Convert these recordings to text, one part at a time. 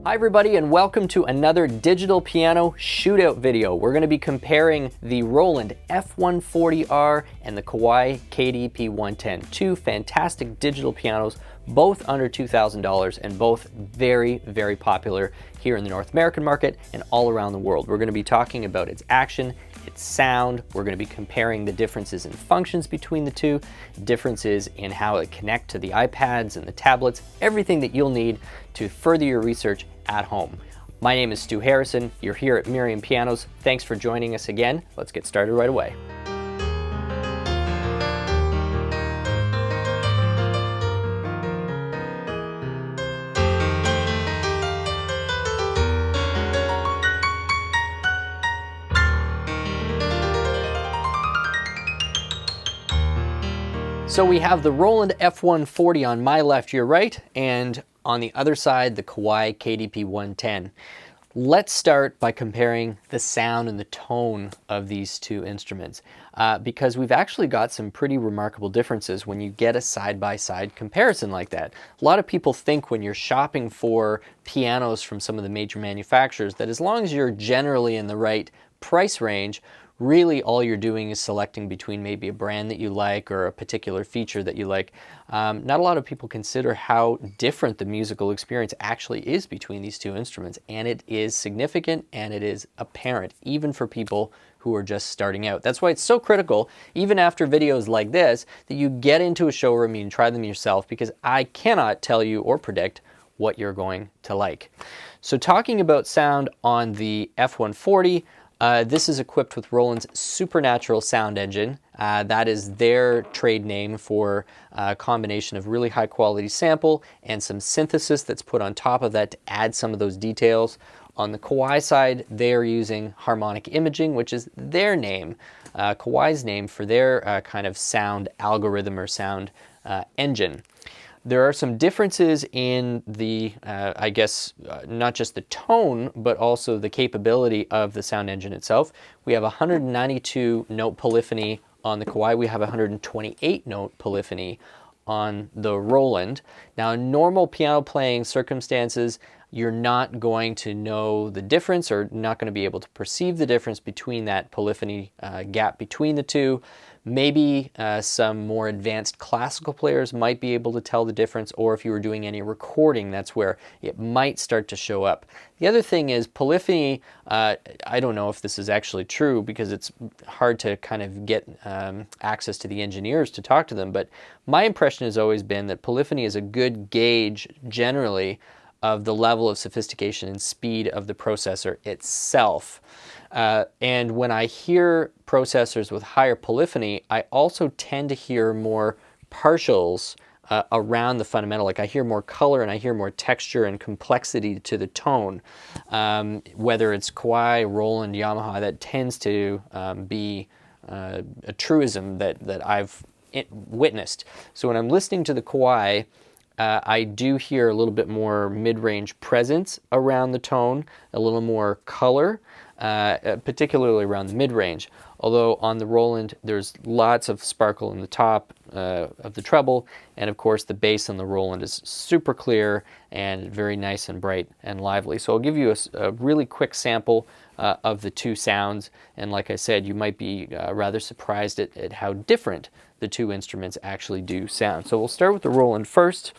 Hi everybody, and welcome to another digital piano shootout video. We're going to be comparing the Roland F140r and the Kawai KDP110. Two fantastic digital pianos, both under $2,000 and both very, very popular here in the North American market and all around the world. We're going to be talking about its action, its sound. We're going to be comparing the differences in functions between the two, differences in how it connects to the iPads and the tablets, everything that you'll need to further your research at home. My name is Stu Harrison. You're here at Merriam Pianos. Thanks for joining us again. Let's get started right away. So we have the Roland F140 on my left, your right, and on the other side, the Kawai KDP110. Let's start by comparing the sound and the tone of these two instruments because we've actually got some pretty remarkable differences when you get a side-by-side comparison like that. A lot of people think when you're shopping for pianos from some of the major manufacturers that as long as you're generally in the right price range, really all you're doing is selecting between maybe a brand that you like or a particular feature that you like. Not a lot of people consider how different the musical experience actually is between these two instruments, and it is significant and it is apparent even for people who are just starting out. That's why it's so critical, even after videos like this, that you get into a showroom and try them yourself, because I cannot tell you or predict what you're going to like. So talking about sound on the F140, this is equipped with Roland's Supernatural sound engine. That is their trade name for a combination of really high quality sample and some synthesis that's put on top of that to add some of those details. On the Kawai side, they are using harmonic imaging, which is their name, Kawai's name for their kind of sound algorithm or sound engine. There are some differences in the, I guess, not just the tone, but also the capability of the sound engine itself. We have 192 note polyphony on the Kawai. We have 128 note polyphony on the Roland. Now, in normal piano playing circumstances, you're not going to know the difference or not going to be able to perceive the difference between that polyphony gap between the two. Maybe some more advanced classical players might be able to tell the difference, or if you were doing any recording, that's where it might start to show up. The other thing is polyphony, I don't know if this is actually true because it's hard to kind of get access to the engineers to talk to them, but my impression has always been that polyphony is a good gauge generally of the level of sophistication and speed of the processor itself. And when I hear processors with higher polyphony, I also tend to hear more partials around the fundamental. Like I hear more color and I hear more texture and complexity to the tone. Whether it's Kawai, Roland, Yamaha, that tends to be a truism that I've witnessed. So when I'm listening to the Kawai, I do hear a little bit more mid-range presence around the tone, a little more color, particularly around the mid-range. Although on the Roland, there's lots of sparkle in the top of the treble, and of course the bass on the Roland is super clear and very nice and bright and lively. So I'll give you a really quick sample of the two sounds, and like I said, you might be rather surprised at how different the two instruments actually do sound. So we'll start with the Roland first.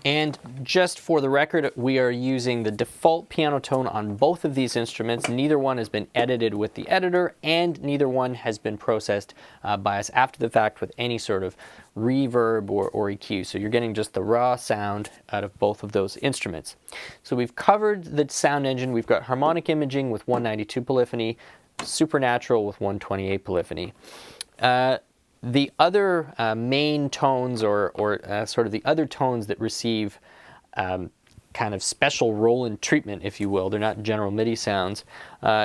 And just for the record, we are using the default piano tone on both of these instruments. Neither one has been edited with the editor, and neither one has been processed by us after the fact with any sort of reverb or EQ. So you're getting just the raw sound out of both of those instruments. So we've covered the sound engine. We've got harmonic imaging with 192 polyphony, supernatural with 128 polyphony. The other main tones or sort of the other tones that receive kind of special Roland treatment, if you will, they're not general MIDI sounds,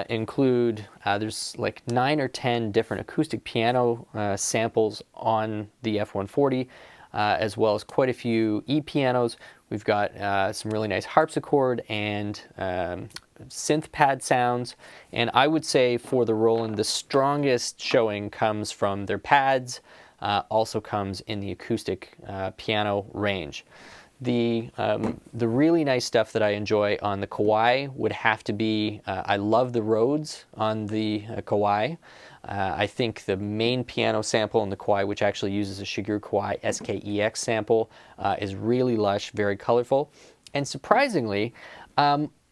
include, there's like 9 or 10 different acoustic piano samples on the F140, as well as quite a few E-pianos. We've got some really nice harpsichord and synth pad sounds, and I would say for the Roland, the strongest showing comes from their pads, also comes in the acoustic piano range. The really nice stuff that I enjoy on the Kawai would have to be, I love the Rhodes on the Kawai. I think the main piano sample in the Kawai, which actually uses a Shigeru Kawai SKEX sample, is really lush, very colorful. And surprisingly,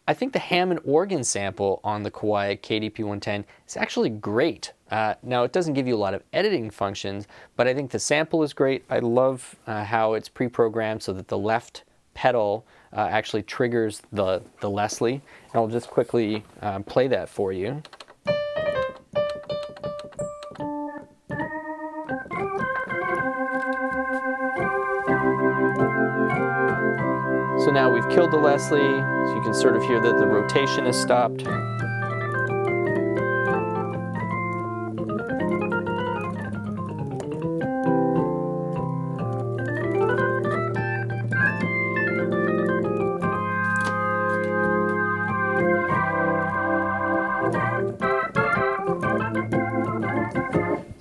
I think the Hammond organ sample on the Kawai KDP110 is actually great. Now, it doesn't give you a lot of editing functions, but I think the sample is great. I love how it's pre-programmed so that the left pedal actually triggers the Leslie. And I'll just quickly play that for you. So now we've killed the Leslie, so you can sort of hear that the rotation has stopped.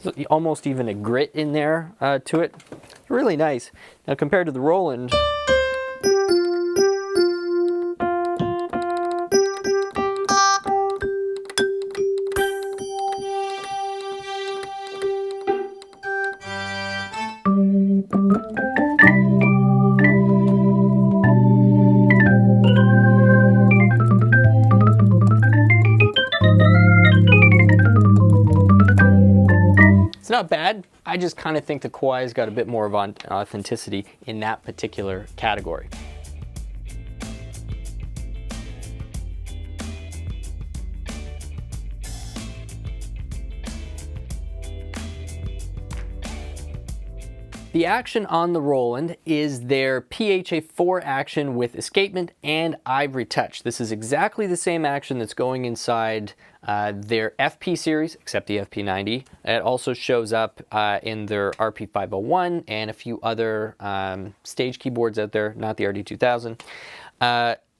So almost even a grit in there to it. Really nice. Now compared to the Roland, it's not bad. I just kind of think the Kawai's got a bit more of authenticity in that particular category. The action on the Roland is their PHA4 action with escapement and ivory touch. This is exactly the same action that's going inside their FP series, except the FP90. It also shows up in their RP501 and a few other stage keyboards out there, not the RD2000.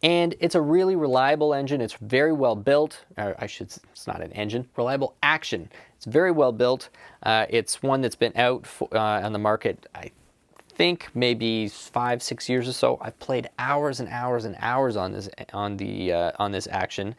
And it's a really reliable engine. It's very well built. It's not an engine, reliable action. It's very well built. It's one that's been out on the market, I think maybe 5-6 years or so. I've played hours and hours and hours on this action,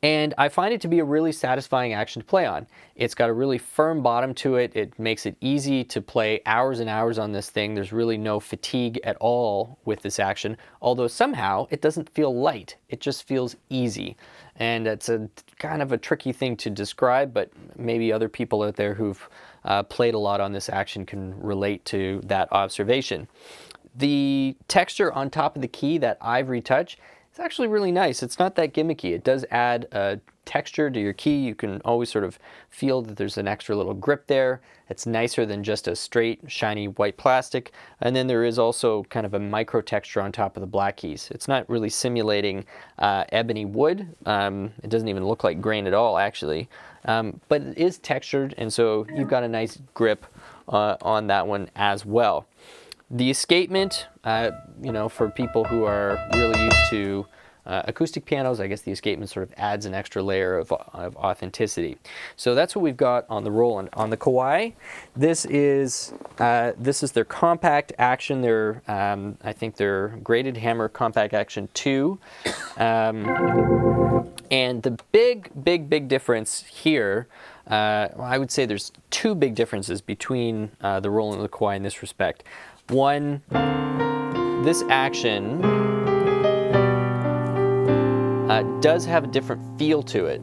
and I find it to be a really satisfying action to play on. It's got a really firm bottom to it. It makes it easy to play hours and hours on this thing. There's really no fatigue at all with this action, although somehow it doesn't feel light. It just feels easy. And it's a kind of a tricky thing to describe, but maybe other people out there who've played a lot on this action can relate to that observation. The texture on top of the key, that ivory touch, is actually really nice. It's not that gimmicky. It does add a texture to your key. You can always sort of feel that there's an extra little grip there. It's nicer than just a straight, shiny white plastic. And then there is also kind of a micro texture on top of the black keys. It's not really simulating ebony wood. It doesn't even look like grain at all, actually. But it is textured, and so you've got a nice grip on that one as well. The escapement, you know, for people who are really used to acoustic pianos, I guess the escapement sort of adds an extra layer of authenticity. So that's what we've got on the Roland. On the Kawai, this is their compact action. Their I think their graded hammer compact action 2. And the big difference here, I would say there's two big differences between the Roland and the Kawai in this respect. One, this action does have a different feel to it.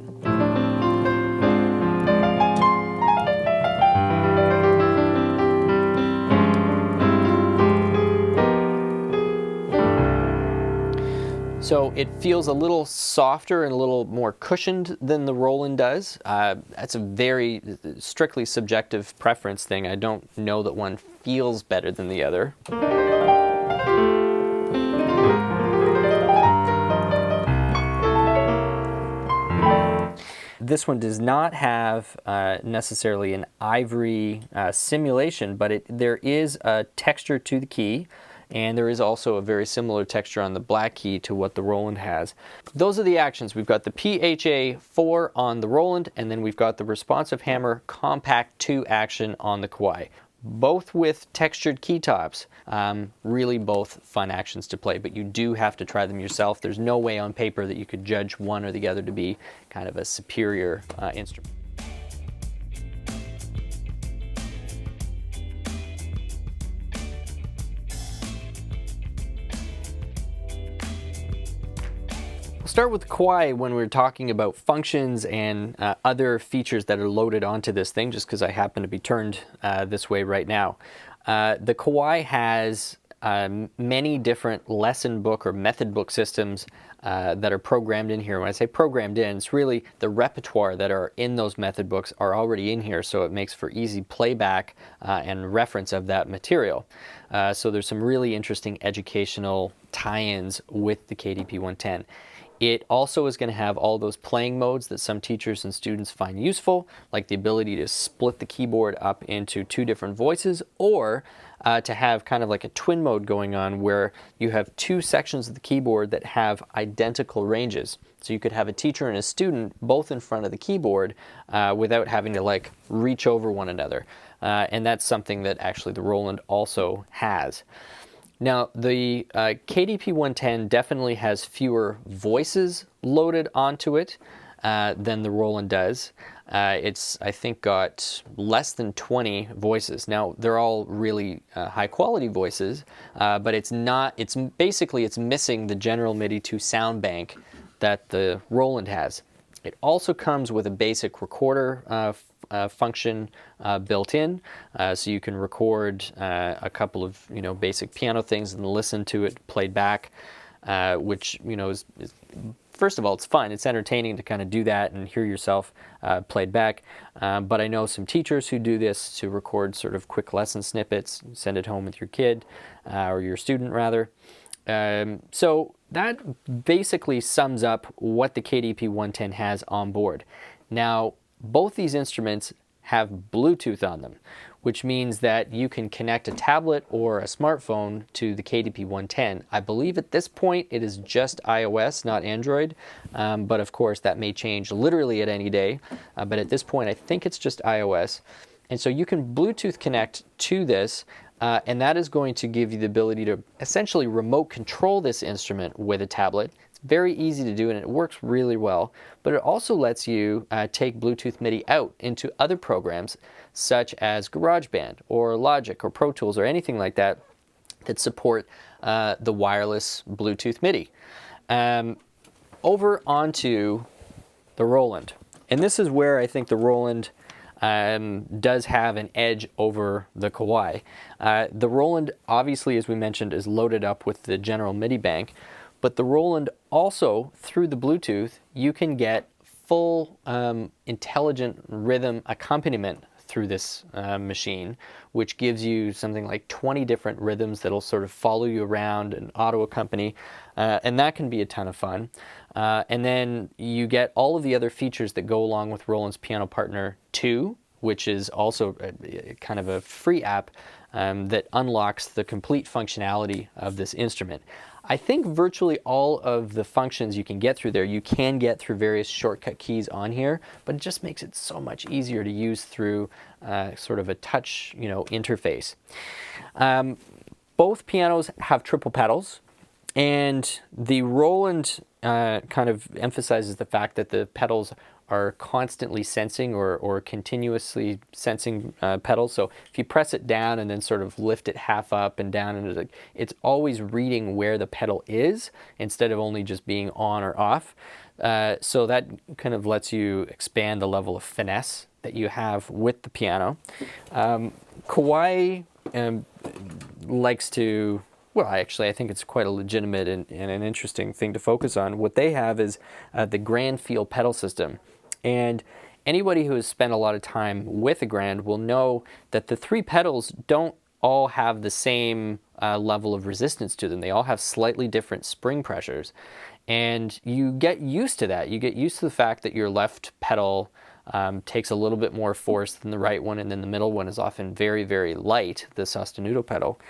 So So it feels a little softer and a little more cushioned than the Roland does. That's a very strictly subjective preference thing. I don't know that one feels better than the other. This one does not have necessarily an ivory simulation, but there is a texture to the key, and there is also a very similar texture on the black key to what the Roland has. Those are the actions. We've got the PHA-4 on the Roland, and then we've got the responsive hammer compact 2 action on the Kawai. Both with textured key tops. Really both fun actions to play, but you do have to try them yourself. There's no way on paper that you could judge one or the other to be kind of a superior instrument. We'll start with the Kawai when we're talking about functions and other features that are loaded onto this thing, just because I happen to be turned this way right now. The Kawai has many different lesson book or method book systems that are programmed in here. When I say programmed in, it's really the repertoire that are in those method books are already in here, so it makes for easy playback and reference of that material. So there's some really interesting educational tie-ins with the KDP110. It also is going to have all those playing modes that some teachers and students find useful, like the ability to split the keyboard up into 2 different voices, or to have kind of like a twin mode going on where you have 2 sections of the keyboard that have identical ranges. So you could have a teacher and a student both in front of the keyboard without having to like reach over one another. And that's something that actually the Roland also has. Now, the KDP110 definitely has fewer voices loaded onto it than the Roland does. It's, I think, got less than 20 voices. Now, they're all really high-quality voices, but it's missing the General MIDI 2 sound bank that the Roland has. It also comes with a basic recorder function built in, so you can record a couple of basic piano things and listen to it played back, which is first of all, it's fun. It's entertaining to kind of do that and hear yourself played back. But I know some teachers who do this to record sort of quick lesson snippets, send it home with your kid or your student rather. So that basically sums up what the KDP110 has on board. Now, both these instruments have Bluetooth on them, which means that you can connect a tablet or a smartphone to the KDP110. I believe at this point it is just iOS, not Android, but of course that may change literally at any day. But at this point I think it's just iOS. And so you can Bluetooth connect to this, and that is going to give you the ability to essentially remote control this instrument with a tablet. It's very easy to do and it works really well, but it also lets you take Bluetooth MIDI out into other programs such as GarageBand or Logic or Pro Tools or anything like that that support the wireless Bluetooth MIDI. Over onto the Roland. And this is where I think the Roland does have an edge over the Kawai. The Roland, obviously, as we mentioned, is loaded up with the general MIDI bank, but the Roland also, through the Bluetooth, you can get full intelligent rhythm accompaniment through this machine, which gives you something like 20 different rhythms that'll sort of follow you around and auto-accompany, and that can be a ton of fun. And then you get all of the other features that go along with Roland's Piano Partner 2, which is also kind of a free app that unlocks the complete functionality of this instrument. I think virtually all of the functions you can get through there, you can get through various shortcut keys on here, but it just makes it so much easier to use through sort of a touch, interface. Both pianos have triple pedals, and the Roland kind of emphasizes the fact that the pedals are constantly sensing or continuously sensing pedals. So if you press it down and then sort of lift it half up and down, and it's always reading where the pedal is instead of only just being on or off. So that kind of lets you expand the level of finesse that you have with the piano. Kawai likes to well, actually, I think it's quite a legitimate and an interesting thing to focus on. What they have is the Grand Feel pedal system. And anybody who has spent a lot of time with a Grand will know that the 3 pedals don't all have the same level of resistance to them. They all have slightly different spring pressures. And you get used to that. You get used to the fact that your left pedal takes a little bit more force than the right one, and then the middle one is often very, very light, the sostenuto pedal.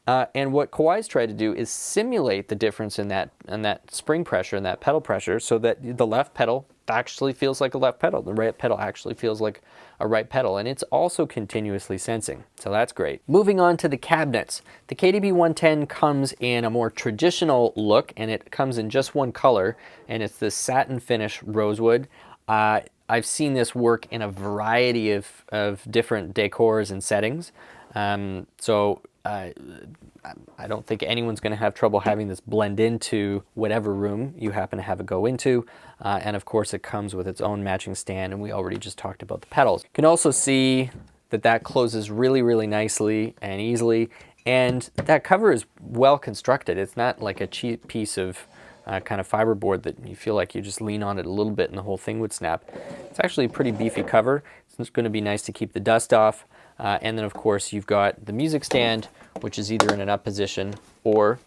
And what Kawai's tried to do is simulate the difference in that spring pressure and that pedal pressure so that the left pedal actually feels like a left pedal. The right pedal actually feels like a right pedal. And it's also continuously sensing. So that's great. Moving on to the cabinets. The KDP110 comes in a more traditional look, and it comes in just one color, and it's the satin finish rosewood. I've seen this work in a variety of different decors and settings. I don't think anyone's going to have trouble having this blend into whatever room you happen to have it go into. And of course it comes with its own matching stand, and we already just talked about the pedals. You can also see that closes really, really nicely and easily. And that cover is well constructed. It's not like a cheap piece of kind of fiberboard that you feel like you just lean on it a little bit and the whole thing would snap. It's actually a pretty beefy cover. It's going to be nice to keep the dust off. And then of course you've got the music stand, which is either in an up position or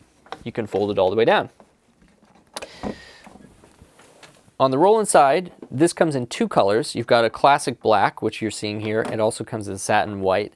you can fold it all the way down. On the Roland side, this comes in 2 colors. You've got a classic black, which you're seeing here. It also comes in satin white,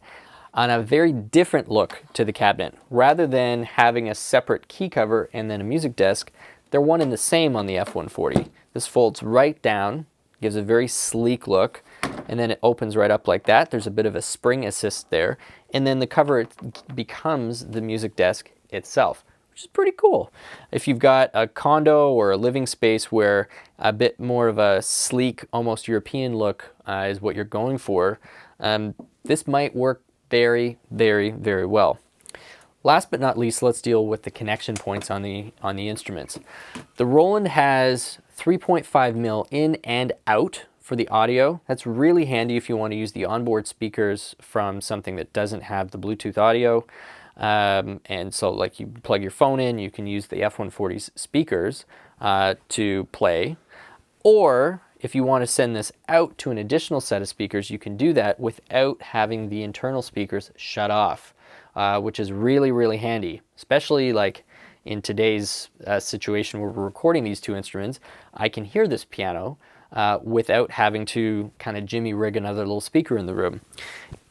on a very different look to the cabinet. Rather than having a separate key cover and then a music desk, they're one and the same on the F140. This folds right down, gives a very sleek look, and then it opens right up like that. There's a bit of a spring assist there, and then the cover becomes the music desk itself, which is pretty cool. If you've got a condo or a living space where a bit more of a sleek, almost European look is what you're going for, this might work very, very, very well. Last but not least, let's deal with the connection points on the instruments. The Roland has 3.5 mil in and out for the audio. That's really handy if you want to use the onboard speakers from something that doesn't have the Bluetooth audio. And so like you plug your phone in, you can use the F140's speakers to play. Or if you want to send this out to an additional set of speakers, you can do that without having the internal speakers shut off, which is really, really handy, especially like in today's situation where we're recording these 2 instruments. I can hear this piano without having to kind of jimmy rig another little speaker in the room.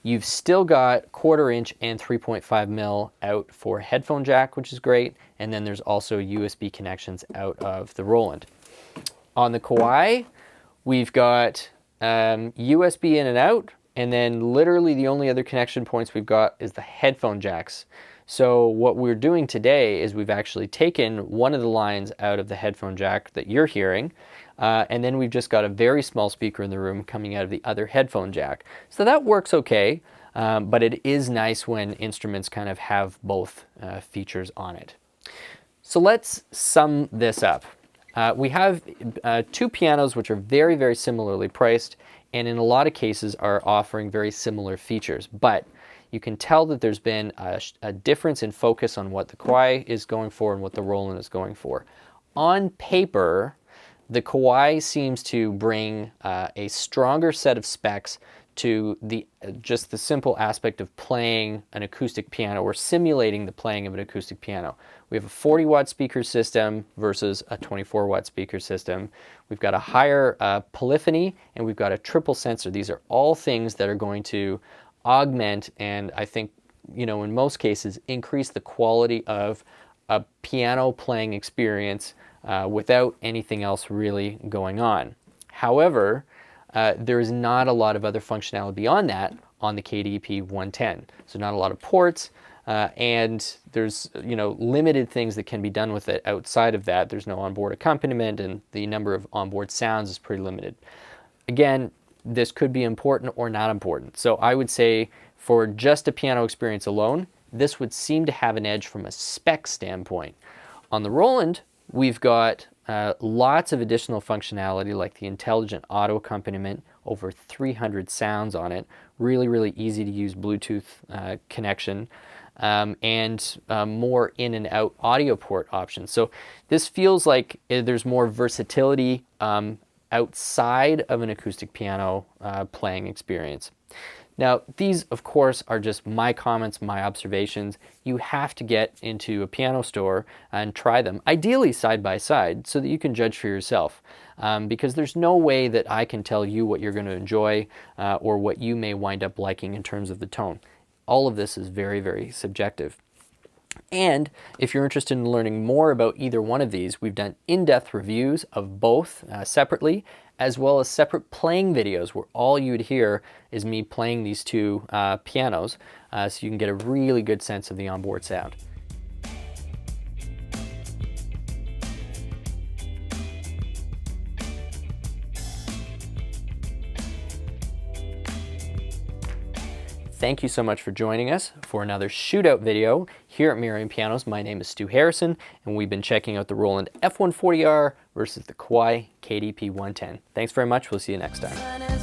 You've still got 1/4 inch and 3.5 mil out for headphone jack, which is great. And then there's also USB connections out of the Roland. On the Kawai, we've got USB in and out, and then literally the only other connection points we've got is the headphone jacks. So what we're doing today is we've actually taken one of the lines out of the headphone jack that you're hearing, and then we've just got a very small speaker in the room coming out of the other headphone jack. So that works okay, but it is nice when instruments kind of have both features on it. So let's sum this up. We have 2 pianos which are very, very similarly priced, and in a lot of cases are offering very similar features, but you can tell that there's been a difference in focus on what the Kawai is going for and what the Roland is going for. On paper, the Kawai seems to bring a stronger set of specs to just the simple aspect of playing an acoustic piano or simulating the playing of an acoustic piano. We have a 40-watt speaker system versus a 24-watt speaker system. We've got a higher polyphony, and we've got a triple sensor. These are all things that are going to augment and I think, you know, in most cases, increase the quality of a piano playing experience without anything else really going on. However, there is not a lot of other functionality beyond that on the KDP110. So not a lot of ports, and there's, you know, limited things that can be done with it outside of that. There's no onboard accompaniment, and the number of onboard sounds is pretty limited. Again, this could be important or not important. So I would say for just a piano experience alone, this would seem to have an edge from a spec standpoint. On the Roland, we've got lots of additional functionality like the intelligent auto accompaniment, over 300 sounds on it, really, really easy to use Bluetooth connection. and more in and out audio port options. So this feels like there's more versatility outside of an acoustic piano playing experience. Now, these, of course, are just my comments, my observations. You have to get into a piano store and try them, ideally side by side, so that you can judge for yourself. Because there's no way that I can tell you what you're going to enjoy or what you may wind up liking in terms of the tone. All of this is very, very subjective. And if you're interested in learning more about either one of these, we've done in-depth reviews of both separately, as well as separate playing videos where all you'd hear is me playing these two pianos, so you can get a really good sense of the onboard sound. Thank you so much for joining us for another shootout video here at Merriam Pianos. My name is Stu Harrison, and we've been checking out the Roland F140r versus the Kawai KDP110. Thanks very much. We'll see you next time.